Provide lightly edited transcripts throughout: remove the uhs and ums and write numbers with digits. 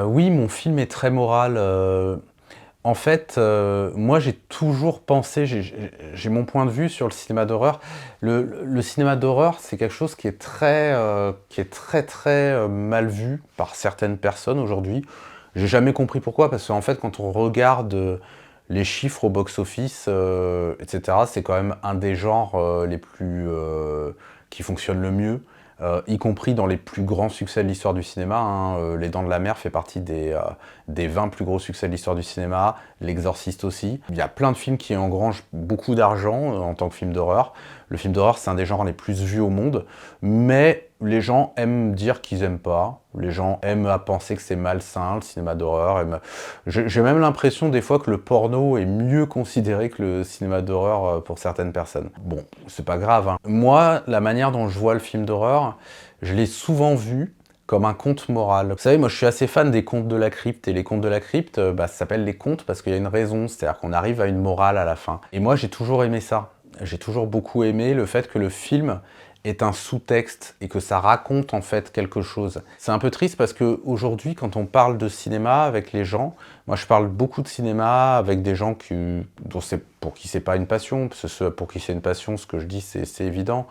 Oui, mon film est très moral. En fait, moi j'ai toujours pensé, j'ai mon point de vue sur le cinéma d'horreur. Le cinéma d'horreur, c'est quelque chose qui est très, très, mal vu par certaines personnes aujourd'hui. J'ai jamais compris pourquoi, parce qu'en fait, quand on regarde, les chiffres au box-office, et cetera, c'est quand même un des genres, les plus, qui fonctionne le mieux, y compris dans les plus grands succès de l'histoire du cinéma, hein. Les Dents de la Mer fait partie des 20 plus gros succès de l'histoire du cinéma, L'Exorciste aussi. Il y a plein de films qui engrangent beaucoup d'argent en tant que film d'horreur. Le film d'horreur, c'est un des genres les plus vus au monde, mais les gens aiment dire qu'ils aiment pas. Les gens aiment à penser que c'est malsain, le cinéma d'horreur. J'ai même l'impression des fois que le porno est mieux considéré que le cinéma d'horreur pour certaines personnes. Bon, c'est pas grave, hein. Moi, la manière dont je vois le film d'horreur, je l'ai souvent vu comme un conte moral. Vous savez, moi je suis assez fan des contes de la crypte, et les contes de la crypte, ça s'appelle les contes parce qu'il y a une raison, c'est-à-dire qu'on arrive à une morale à la fin. Et moi j'ai toujours aimé ça. J'ai toujours beaucoup aimé le fait que le film est un sous-texte et que ça raconte en fait quelque chose. C'est un peu triste parce que aujourd'hui, quand on parle de cinéma avec les gens, moi je parle beaucoup de cinéma avec des gens pour qui c'est pas une passion, parce que pour qui c'est une passion, ce que je dis c'est évident.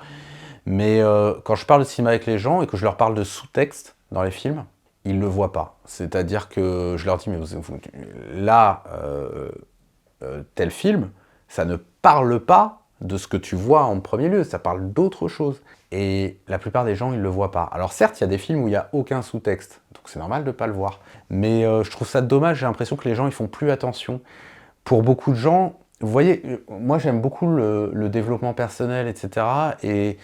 Mais quand je parle de cinéma avec les gens et que je leur parle de sous-texte dans les films, ils ne le voient pas. C'est-à-dire que je leur dis, mais là, tel film, ça ne parle pas de ce que tu vois en premier lieu, ça parle d'autre chose. Et la plupart des gens, ils ne le voient pas. Alors certes, il y a des films où il n'y a aucun sous-texte, donc c'est normal de ne pas le voir. Mais je trouve ça dommage, j'ai l'impression que les gens, ils font plus attention. Pour beaucoup de gens, vous voyez, moi j'aime beaucoup le développement personnel, etc. Et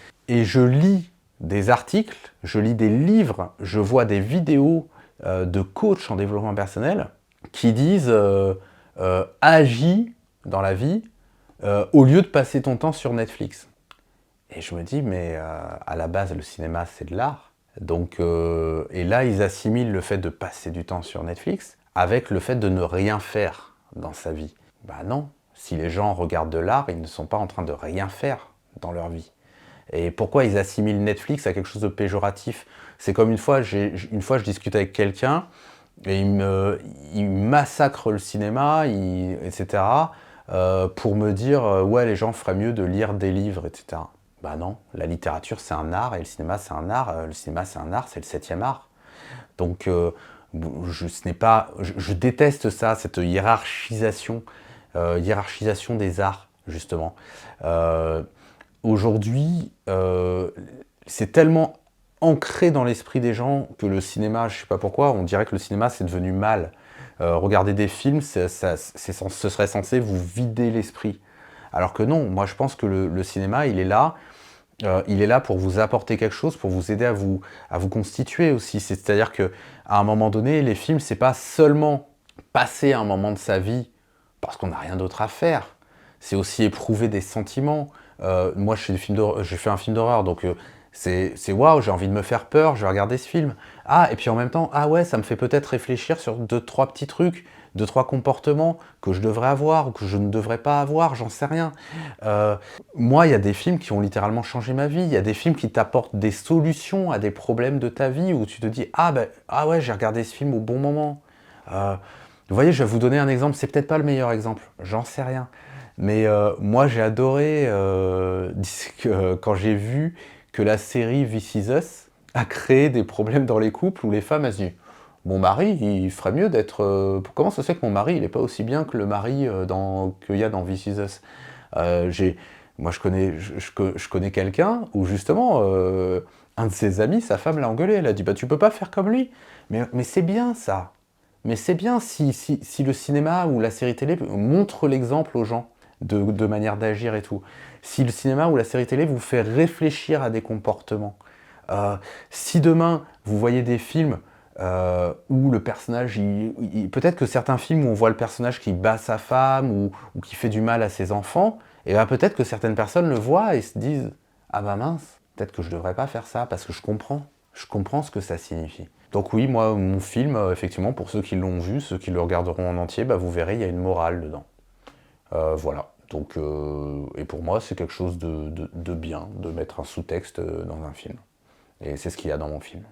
je lis des articles, je lis des livres, je vois des vidéos de coachs en développement personnel qui disent agis dans la vie au lieu de passer ton temps sur Netflix. Et je me dis, mais à la base, le cinéma, c'est de l'art. Donc, et là, ils assimilent le fait de passer du temps sur Netflix avec le fait de ne rien faire dans sa vie. Bah non, si les gens regardent de l'art, ils ne sont pas en train de rien faire dans leur vie. Et pourquoi ils assimilent Netflix à quelque chose de péjoratif? C'est comme une fois, je discute avec quelqu'un et il massacre le cinéma, etc. Pour me dire ouais, les gens feraient mieux de lire des livres, etc. Bah non, la littérature c'est un art et le cinéma c'est un art. Le cinéma c'est un art, c'est le 7e art. Donc je déteste ça, cette hiérarchisation des arts justement. Aujourd'hui, c'est tellement ancré dans l'esprit des gens que le cinéma, je sais pas pourquoi, on dirait que le cinéma c'est devenu mal. Regarder des films, ce serait censé vous vider l'esprit. Alors que non, moi je pense que le cinéma, il est là pour vous apporter quelque chose, pour vous aider à vous constituer aussi. C'est-à-dire que à un moment donné, les films, c'est pas seulement passer un moment de sa vie parce qu'on n'a rien d'autre à faire. C'est aussi éprouver des sentiments. Moi, j'ai fait un film d'horreur, donc c'est waouh, j'ai envie de me faire peur, je vais regarder ce film. Ah, et puis en même temps, ah ouais, ça me fait peut-être réfléchir sur deux, trois petits trucs, deux, trois comportements que je devrais avoir ou que je ne devrais pas avoir, j'en sais rien. Euh, Moi, il y a des films qui ont littéralement changé ma vie. Il y a des films qui t'apportent des solutions à des problèmes de ta vie où tu te dis ah ben ah ouais, j'ai regardé ce film au bon moment. Euh, vous voyez, je vais vous donner un exemple. C'est peut-être pas le meilleur exemple, j'en sais rien. Mais moi, j'ai adoré quand j'ai vu que la série This Is Us a créé des problèmes dans les couples où les femmes elles se disent mon mari, il ferait mieux d'être. Comment ça se fait que mon mari, il n'est pas aussi bien que le mari qu'il y a dans This Is Us? J'ai Moi, je connais quelqu'un où justement, un de ses amis, sa femme l'a engueulé. Elle a dit bah, tu peux pas faire comme lui. Mais c'est bien ça. Mais c'est bien si le cinéma ou la série télé montre l'exemple aux gens de manière d'agir et tout. Si le cinéma ou la série télé vous fait réfléchir à des comportements. Euh, Si demain vous voyez des films où le personnage, peut-être que certains films où on voit le personnage qui bat sa femme ou qui fait du mal à ses enfants, et ben peut-être que certaines personnes le voient et se disent ah bah mince, peut-être que je devrais pas faire ça parce que je comprends ce que ça signifie. Donc oui, moi mon film, effectivement, pour ceux qui l'ont vu, ceux qui le regarderont en entier, bah, vous verrez, il y a une morale dedans. Voilà. Donc, et pour moi, c'est quelque chose de bien de mettre un sous-texte dans un film. Et c'est ce qu'il y a dans mon film.